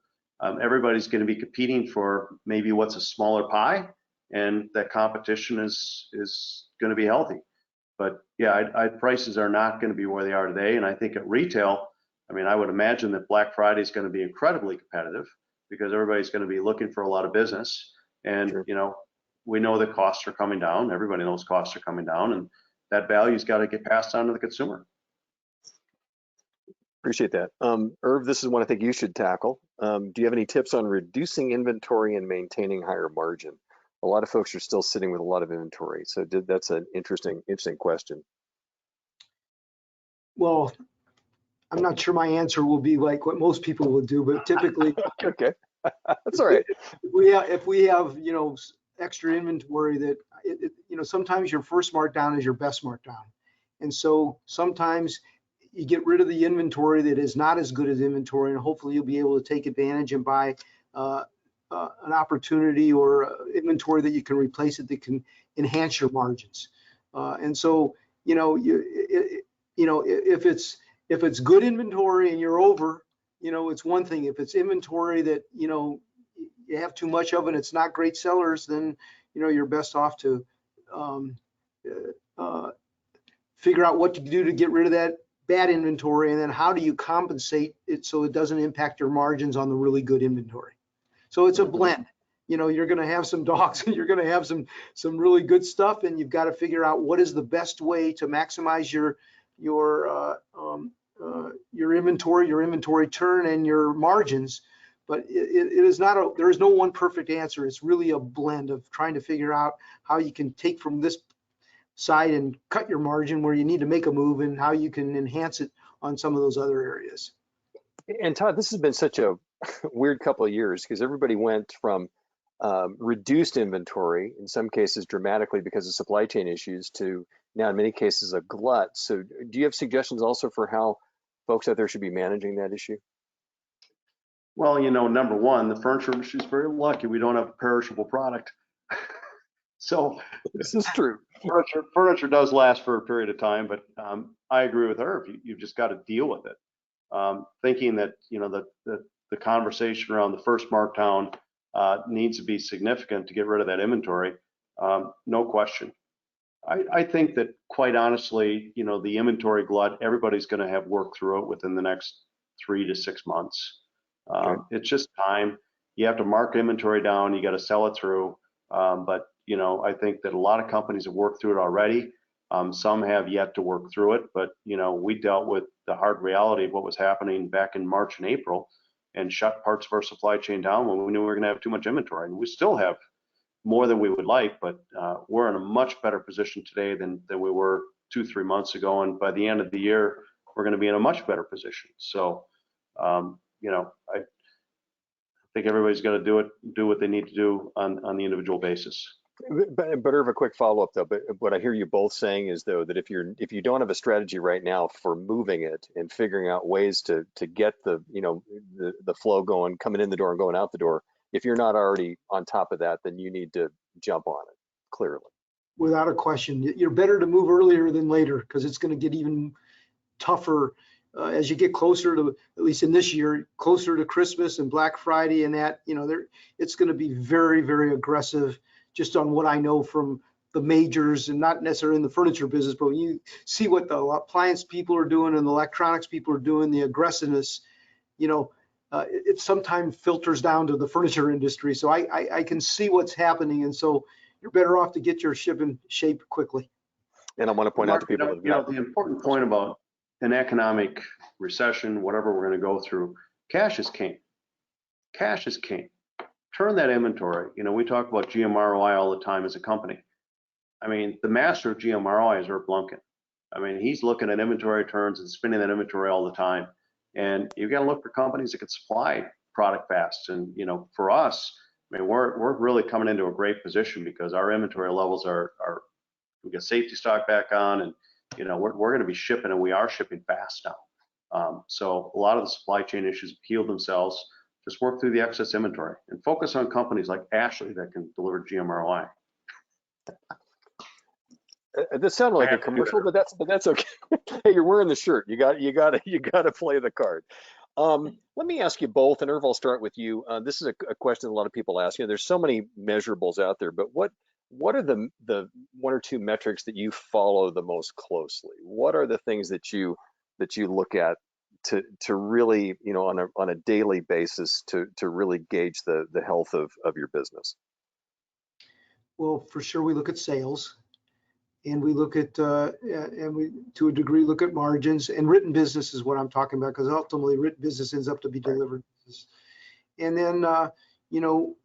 everybody's going to be competing for maybe what's a smaller pie, and that competition is going to be healthy. But yeah, prices are not going to be where they are today. And I think at retail, I would imagine that Black Friday is going to be incredibly competitive, because everybody's going to be looking for a lot of business. And, sure. We know that costs are coming down. Everybody knows costs are coming down, and that value's got to get passed on to the consumer. Appreciate that. Irv, this is one I think you should tackle. Do you have any tips on reducing inventory and maintaining higher margin? A lot of folks are still sitting with a lot of inventory. So that's an interesting question. Well, I'm not sure my answer will be like what most people would do, but typically, okay, that's all right. If we have extra inventory, that sometimes your first markdown is your best markdown, and so sometimes you get rid of the inventory that is not as good as inventory, and hopefully you'll be able to take advantage and buy an opportunity or inventory that you can replace it that can enhance your margins. And so you know, if it's good inventory and you're over, you know, it's one thing. If it's inventory that, you know, you have too much of and it's not great sellers, then, you know, you're best off to figure out what to do to get rid of that bad inventory, and then how do you compensate it so it doesn't impact your margins on the really good inventory. So it's a blend. You know, you're going to have some dogs and you're going to have some really good stuff, and you've got to figure out what is the best way to maximize your inventory turn and your margins. But it is not there is no one perfect answer. It's really a blend of trying to figure out how you can take from this side and cut your margin where you need to make a move, and how you can enhance it on some of those other areas. And Todd, this has been such a weird couple of years because everybody went from reduced inventory, in some cases dramatically because of supply chain issues, to now in many cases a glut. So do you have suggestions also for how folks out there should be managing that issue? Well, you know, number one, the furniture industry is very lucky we don't have a perishable product. So This is true. furniture does last for a period of time, but I agree with her. You've just got to deal with it. Thinking that, you know, the conversation around the first markdown needs to be significant to get rid of that inventory, no question. I think that, quite honestly, you know, the inventory glut, everybody's going to have worked through it within the next 3 to 6 months. Okay. It's just time. You have to mark inventory down. You got to sell it through. But, you know, I think that a lot of companies have worked through it already. Some have yet to work through it, but, you know, we dealt with the hard reality of what was happening back in March and April and shut parts of our supply chain down when we knew we were going to have too much inventory. And we still have more than we would like, but we're in a much better position today than we were 2-3 months ago. And by the end of the year, we're going to be in a much better position. So, you know, I think everybody's got to do what they need to do on the individual basis. But Irv, a quick follow-up though. But what I hear you both saying is though that if you don't have a strategy right now for moving it and figuring out ways to get the, you know, the flow going, coming in the door and going out the door, if you're not already on top of that, then you need to jump on it, clearly. Without a question. You're better to move earlier than later, because it's going to get even tougher as you get closer to, at least in this year, closer to Christmas and Black Friday and that, you know, it's going to be very, very aggressive, just on what I know from the majors, and not necessarily in the furniture business, but when you see what the appliance people are doing and the electronics people are doing, the aggressiveness, you know, it sometimes filters down to the furniture industry. So I can see what's happening. And so you're better off to get your ship in shape quickly. And I want to point out to people that, you know, the important point about an economic recession, whatever we're going to go through, cash is king. Cash is king. Turn that inventory. You know, we talk about GMROI all the time as a company. I mean, the master of GMROI is Irv Blumkin. I mean, he's looking at inventory turns and spinning that inventory all the time. And you've got to look for companies that can supply product fast. And, you know, for us, I mean, we're really coming into a great position because our inventory levels are we got safety stock back on, and, you know, we're going to be shipping, and we are shipping fast now. So a lot of the supply chain issues have healed themselves. Just work through the excess inventory and focus on companies like Ashley that can deliver GMROI. This sounded like a commercial, but that's okay. Hey, you're wearing the shirt. You got to play the card. Let me ask you both, and Irv, I'll start with you. This is a question a lot of people ask. You know, there's so many measurables out there, but what are the 1 or 2 metrics that you follow the most closely? What are the things that you look at to really, you know, on a daily basis to really gauge the health of your business? Well, for sure, we look at sales, and we look at and we, to a degree, look at margins. And written business is what I'm talking about, because ultimately written business ends up to be delivered business. And then you know,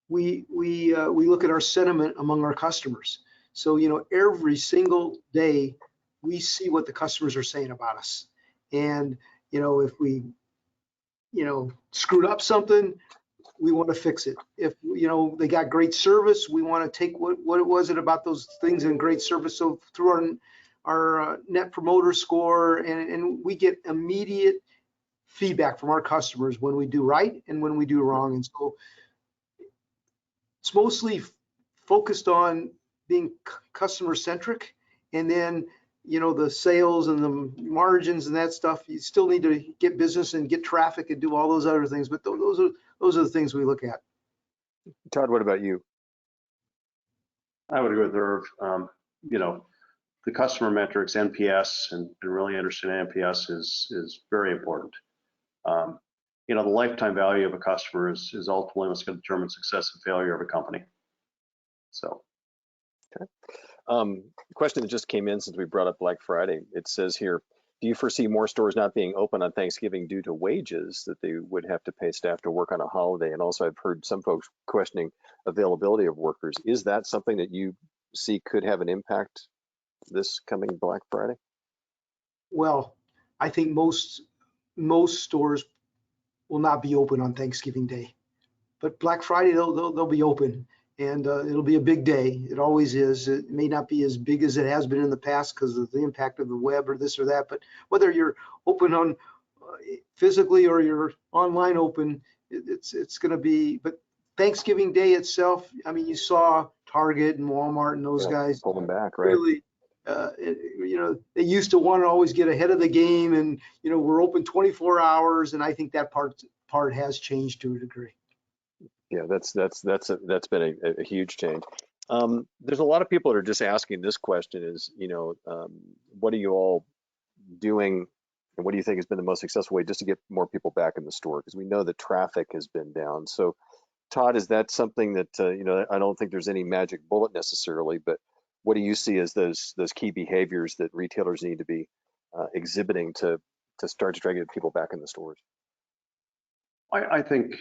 we look at our sentiment among our customers. So, you know, every single day we see what the customers are saying about us. And, you know, if we, you know, screwed up something, we want to fix it. If, you know, they got great service, we want to take what was it about those things in great service. So through our net promoter score, and we get immediate feedback from our customers when we do right and when we do wrong. And so it's mostly focused on being customer centric, and then the sales and the margins and that stuff, you still need to get business and get traffic and do all those other things. But those are the things we look at. Todd, what about you? I would agree with Irv. The customer metrics, NPS, and really understanding NPS is very important. The lifetime value of a customer is ultimately what's going to determine success and failure of a company. So. Okay. Question that just came in since we brought up Black Friday. It says here, do you foresee more stores not being open on Thanksgiving due to wages that they would have to pay staff to work on a holiday? And also I've heard some folks questioning availability of workers. Is that something that you see could have an impact this coming Black Friday? Well, I think most stores will not be open on Thanksgiving Day, but Black Friday they'll be open, and it'll be a big day. It always is. It may not be as big as it has been in the past because of the impact of the web or this or that, but whether you're open on physically or you're online open, it's going to be. But Thanksgiving Day itself, I mean, you saw Target and Walmart and those guys pulling back, right? Really, they used to want to always get ahead of the game, and we're open 24 hours, and I think that part has changed to a degree. Yeah, that's been a huge change. There's a lot of people that are just asking this question is, what are you all doing, and what do you think has been the most successful way just to get more people back in the store? Because we know that traffic has been down. So, Todd, is that something that I don't think there's any magic bullet necessarily, but what do you see as those key behaviors that retailers need to be exhibiting to start to try to get people back in the stores? I think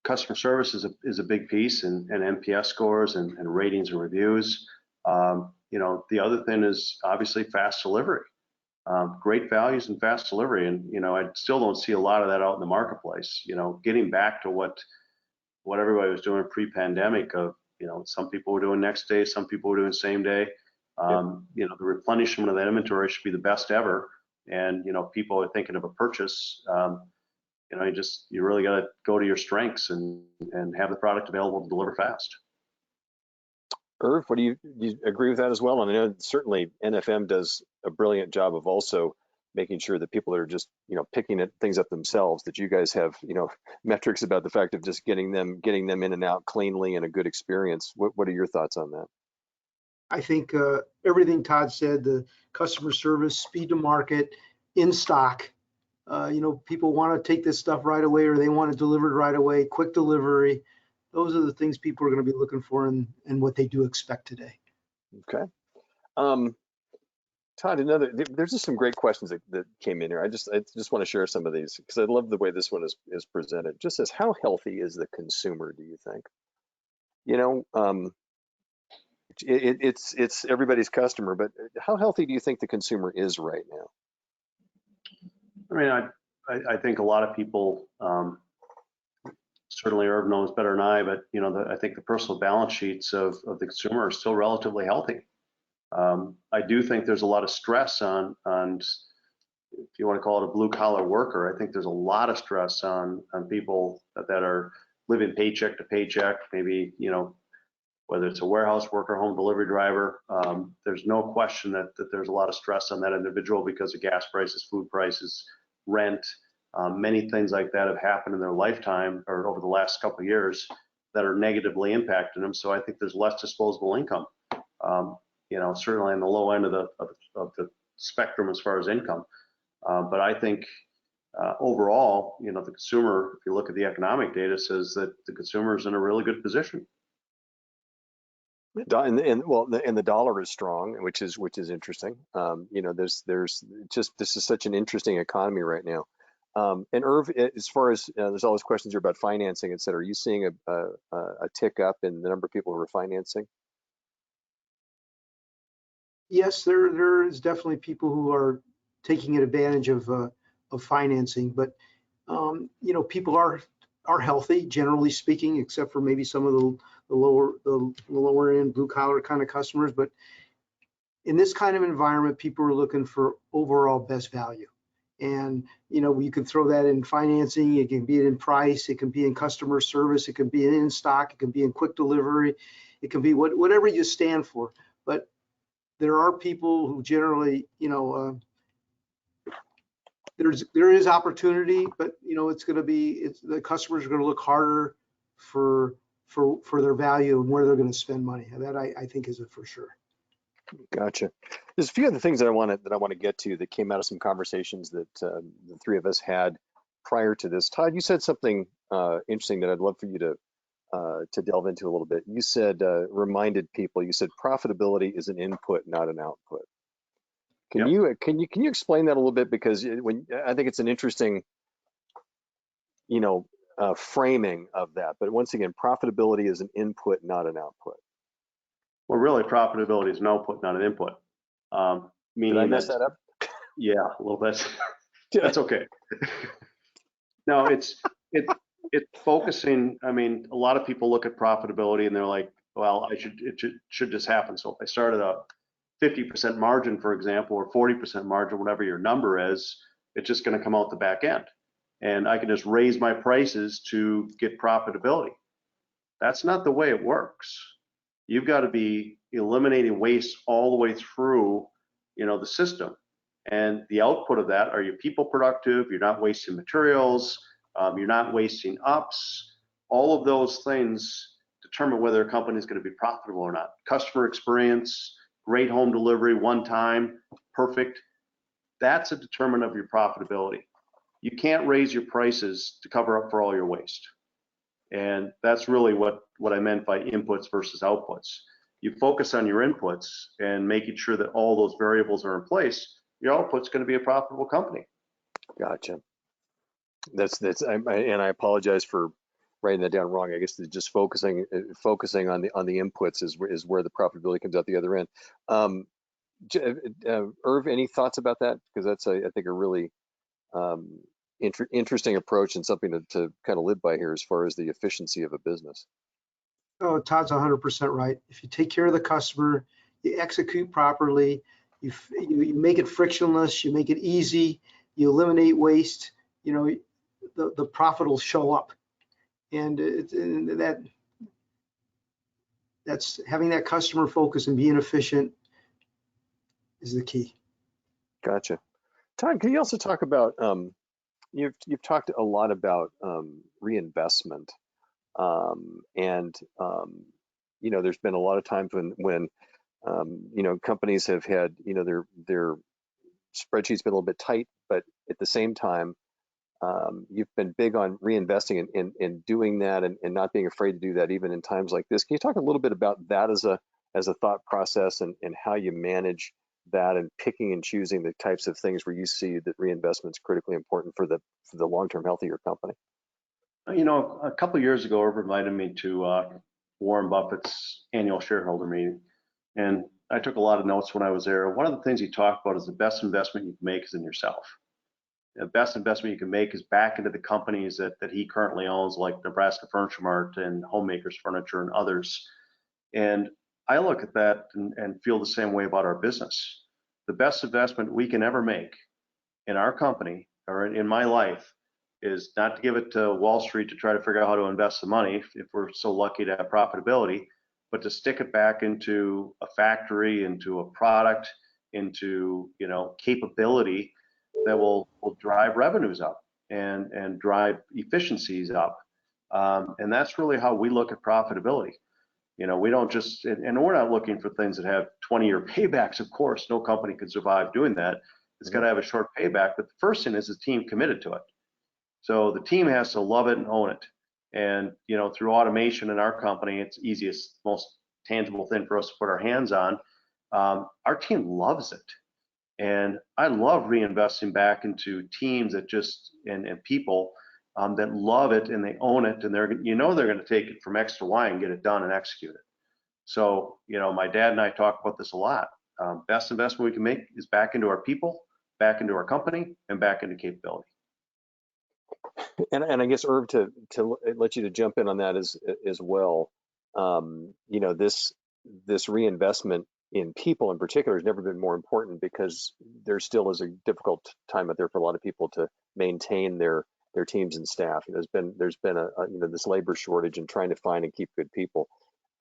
customer service is a big piece, and NPS scores and ratings and reviews. The other thing is obviously fast delivery, great values and fast delivery. And, I still don't see a lot of that out in the marketplace, getting back to what everybody was doing pre-pandemic of, some people were doing next day, some people were doing same day. The replenishment of that inventory should be the best ever. And, people are thinking of a purchase. You really got to go to your strengths and have the product available to deliver fast. Irv, do you agree with that as well? And I know certainly NFM does a brilliant job of also making sure that people are just, picking things up themselves, that you guys have, metrics about the fact of just getting them in and out cleanly and a good experience. What are your thoughts on that? I think everything Todd said, the customer service, speed to market, in stock. People want to take this stuff right away, or they want it delivered right away, quick delivery. Those are the things people are going to be looking for and what they do expect today. Okay. Todd, there's just some great questions that came in here. I just want to share some of these because I love the way this one is presented. Just as how healthy is the consumer, do you think? It's everybody's customer, but how healthy do you think the consumer is right now? I mean, I think a lot of people, certainly Irv knows better than I, but I think the personal balance sheets of the consumer are still relatively healthy. I do think there's a lot of stress on, if you want to call it a blue collar worker. I think there's a lot of stress on people that are living paycheck to paycheck, maybe, whether it's a warehouse worker, home delivery driver. There's no question that there's a lot of stress on that individual because of gas prices, food prices, rent, many things like that have happened in their lifetime or over the last couple of years that are negatively impacting them. So I think there's less disposable income. Certainly on the low end of the spectrum as far as income. But I think overall, the consumer, if you look at the economic data, says that the consumer is in a really good position. And the dollar is strong, which is interesting. There's just, this is such an interesting economy right now. And Irv, as far as there's always questions here about financing, et cetera. Are you seeing a tick up in the number of people who are financing? Yes, there is definitely people who are taking advantage of financing, but people are healthy, generally speaking, except for maybe some of the lower end blue collar kind of customers. But in this kind of environment, people are looking for overall best value. And you can throw that in financing, it can be in price, it can be in customer service, it can be in stock, it can be in quick delivery, it can be whatever you stand for. but there are people who generally, there is opportunity, but it's going to be, the customers are going to look harder for their value and where they're going to spend money. And that I think is for sure. Gotcha. There's a few other things that I want to get to that came out of some conversations that the three of us had prior to this. Todd, you said something interesting that I'd love for you to delve into a little bit. You said reminded people. You said profitability is an input, not an output. Can Yep. you explain that a little bit? Because I think it's an interesting, framing of that. But once again, profitability is an input, not an output. Well, really, profitability is an output, not an input. Did I mess that up? Yeah, well, that's okay. No, it's focusing. I mean, a lot of people look at profitability and they're like, well, it should just happen. So if I started a 50% margin, for example, or 40% margin, whatever your number is, it's just going to come out the back end. And I can just raise my prices to get profitability. That's not the way it works. You've got to be eliminating waste all the way through, the system. And the output of that, are your people productive? You're not wasting materials. You're not wasting ups. All of those things determine whether a company is going to be profitable or not. Customer experience, great home delivery, one time, perfect. That's a determinant of your profitability. You can't raise your prices to cover up for all your waste. And that's really what I meant by inputs versus outputs. You focus on your inputs and making sure that all those variables are in place, your output's going to be a profitable company. Gotcha. And I apologize for writing that down wrong. I guess just focusing on the inputs is where the profitability comes out the other end. Irv, any thoughts about that? Because that's I think a really interesting approach and something to kind of live by here as far as the efficiency of a business. Oh, Todd's 100% right. If you take care of the customer, you execute properly, you make it frictionless, you make it easy, you eliminate waste, the profit will show up. And that's having that customer focus and being efficient is the key. Gotcha. Todd, can you also talk about you've talked a lot about reinvestment, and there's been a lot of times when companies have had their spreadsheets been a little bit tight, but at the same time you've been big on reinvesting and doing that and not being afraid to do that even in times like this. Can you talk a little bit about that as a thought process and how you manage that and picking and choosing the types of things where you see that reinvestment is critically important for the long-term health of your company? A couple of years ago, Irv invited me to Warren Buffett's annual shareholder meeting, and I took a lot of notes when I was there. One of the things he talked about is the best investment you can make is in yourself. The best investment you can make is back into the companies that he currently owns, like Nebraska Furniture Mart and Homemakers Furniture and others. And I look at that and feel the same way about our business. The best investment we can ever make in our company or in my life is not to give it to Wall Street to try to figure out how to invest the money if we're so lucky to have profitability, but to stick it back into a factory, into a product, into capability that will drive revenues up and drive efficiencies up. And that's really how we look at profitability. We don't just, and we're not looking for things that have 20-year paybacks. Of course, no company could survive doing that. It's got to have a short payback. But the first thing is the team committed to it. So the team has to love it and own it. And, through automation in our company, it's the easiest, most tangible thing for us to put our hands on. Our team loves it. And I love reinvesting back into teams that and people that love it and they own it, and they're going to take it from X to Y and get it done and execute it. So, my dad and I talk about this a lot. Best investment we can make is back into our people, back into our company, and back into capability. And I guess Irv, to let you to jump in on that as well. This reinvestment in people in particular has never been more important because there still is a difficult time out there for a lot of people to maintain their teams and staff. There's been a this labor shortage and trying to find and keep good people.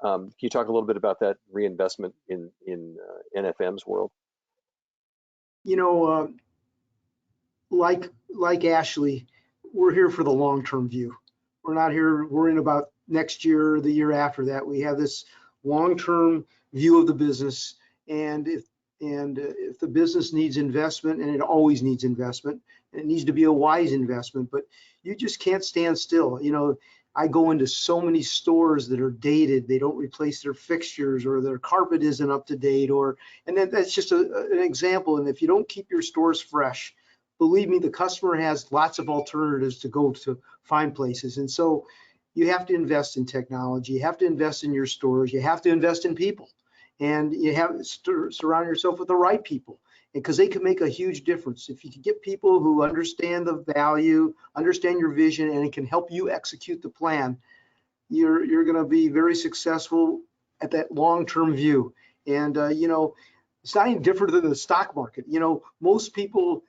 Can you talk a little bit about that reinvestment in NFM's world? You know, like Ashley, we're here for the long-term view. We're not here worrying about next year or the year after that. We have this long-term view of the business, and if the business needs investment, and it always needs investment, it needs to be a wise investment, but you just can't stand still. You know, I go into so many stores that are dated, they don't replace their fixtures, or their carpet isn't up to date, and then that's just an example. And if you don't keep your stores fresh, believe me, the customer has lots of alternatives to go to find places. And so you have to invest in technology, you have to invest in your stores, you have to invest in people, and you have to surround yourself with the right people, because they can make a huge difference. If you can get people who understand the value, understand your vision, and it can help you execute the plan, you're going to be very successful at that long-term view. And you know, it's not any different than the stock market. You know, most people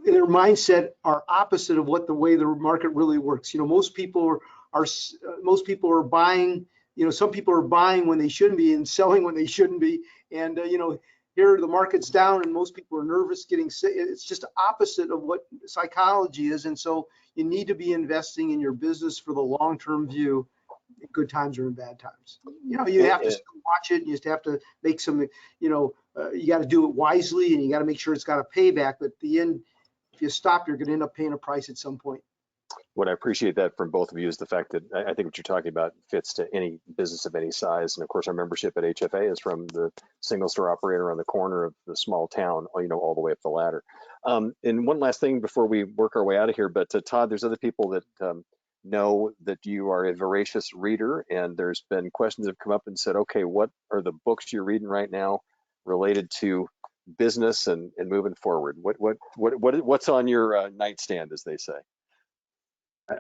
their mindset are opposite of what the way the market really works. You know, most people are buying. You know, some people are buying when they shouldn't be and selling when they shouldn't be. And you know, here the market's down and most people are nervous, getting sick. It's just opposite of what psychology is. And so you need to be investing in your business for the long-term view, in good times or in bad times. You know, you have to watch it. You just have to make some. You know, you got to do it wisely, and you got to make sure it's got a payback. But at the end, if you stop, you're going to end up paying a price at some point. What I appreciate that from both of you is the fact that I think what you're talking about fits to any business of any size. And of course, our membership at HFA is from the single store operator on the corner of the small town, you know, all the way up the ladder. And one last thing before we work our way out of here, but Todd, there's other people that know that you are a voracious reader, and there's been questions that have come up and said, okay, what are the books you're reading right now related to business and moving forward? What's on your nightstand, as they say?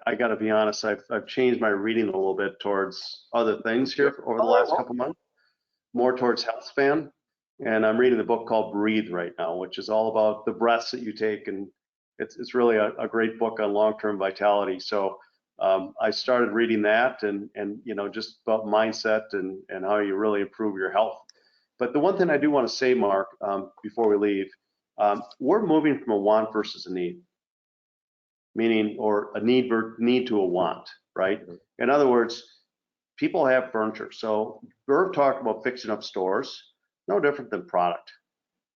I got to be honest, I've changed my reading a little bit towards other things here over the last couple months, more towards health span. And I'm reading the book called Breathe right now, which is all about the breaths that you take. And it's really a great book on long-term vitality. So I started reading that and you know, just about mindset and how you really improve your health. But the one thing I do want to say, Mark, before we leave, we're moving from a want versus a need. Meaning, or a need to a want, right? In other words, people have furniture. So Verve talked about fixing up stores, no different than product.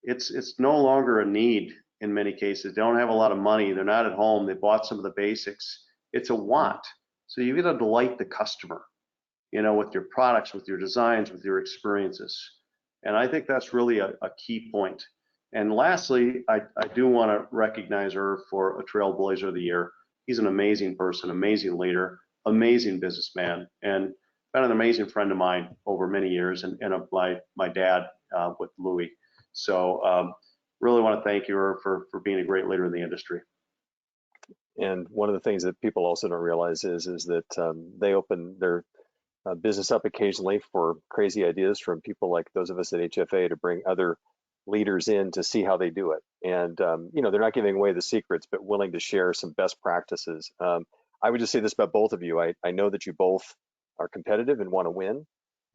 It's no longer a need in many cases. They don't have a lot of money. They're not at home. They bought some of the basics. It's a want. So you've got to delight the customer, you know, with your products, with your designs, with your experiences. And I think that's really a key point. And lastly, I do want to recognize her for a Trailblazer of the Year. He's an amazing person, amazing leader, amazing businessman, and been an amazing friend of mine over many years, and of my dad with Louis. So really want to thank you for being a great leader in the industry. And one of the things that people also don't realize is that they open their business up occasionally for crazy ideas from people like those of us at HFA to bring other leaders in to see how they do it. And you know, they're not giving away the secrets, but willing to share some best practices. I would just say this about both of you. I know that you both are competitive and want to win,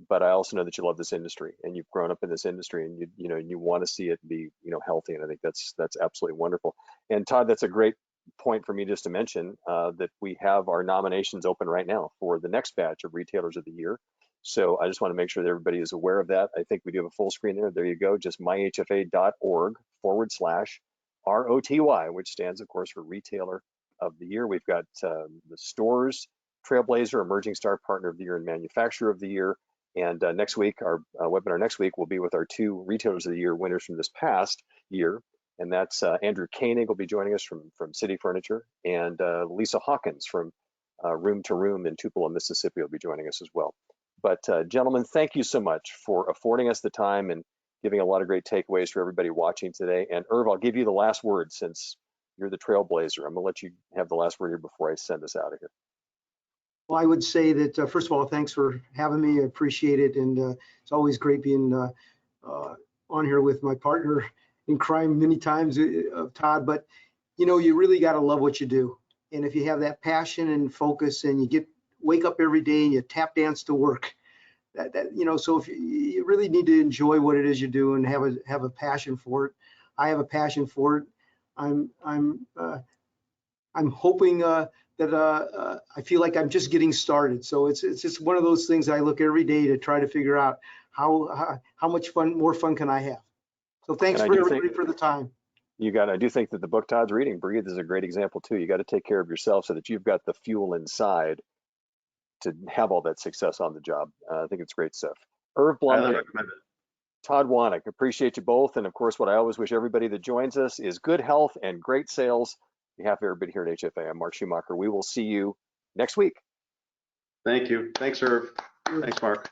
but I also know that you love this industry and you've grown up in this industry, and you know, you want to see it be, you know, healthy. And I think that's absolutely wonderful. And Todd, that's a great point for me just to mention that we have our nominations open right now for the next batch of Retailers of the Year. So I just want to make sure that everybody is aware of that. I think we do have a full screen there. There you go, just myhfa.org/ROTY, which stands, of course, for Retailer of the Year. We've got the stores, Trailblazer, Emerging Star Partner of the Year, and Manufacturer of the Year. And next week, our webinar next week will be with our two Retailers of the Year winners from this past year. And that's Andrew Koenig will be joining us from City Furniture, and Lisa Hawkins from Room to Room in Tupelo, Mississippi will be joining us as well. But gentlemen, thank you so much for affording us the time and giving a lot of great takeaways for everybody watching today. And Irv, I'll give you the last word since you're the Trailblazer. I'm gonna let you have the last word here before I send us out of here. Well, I would say that, first of all, thanks for having me. I appreciate it. And it's always great being on here with my partner in crime many times, Todd. But, you know, you really got to love what you do. And if you have that passion and focus and you get wake up every day and you tap dance to work. So if you really need to enjoy what it is you do and have a passion for it. I have a passion for it. I'm hoping that I feel like I'm just getting started. So it's just one of those things I look every day to try to figure out how much more fun can I have. So thanks for everybody for the time. I do think that the book Todd's reading, Breathe, is a great example too. You got to take care of yourself so that you've got the fuel inside to have all that success on the job. I think it's great stuff. Irv Blumkin, Todd Wanek, appreciate you both. And of course, what I always wish everybody that joins us is good health and great sales. On behalf of everybody here at HFA, I'm Mark Schumacher. We will see you next week. Thank you. Thanks, Irv. Thanks, Mark.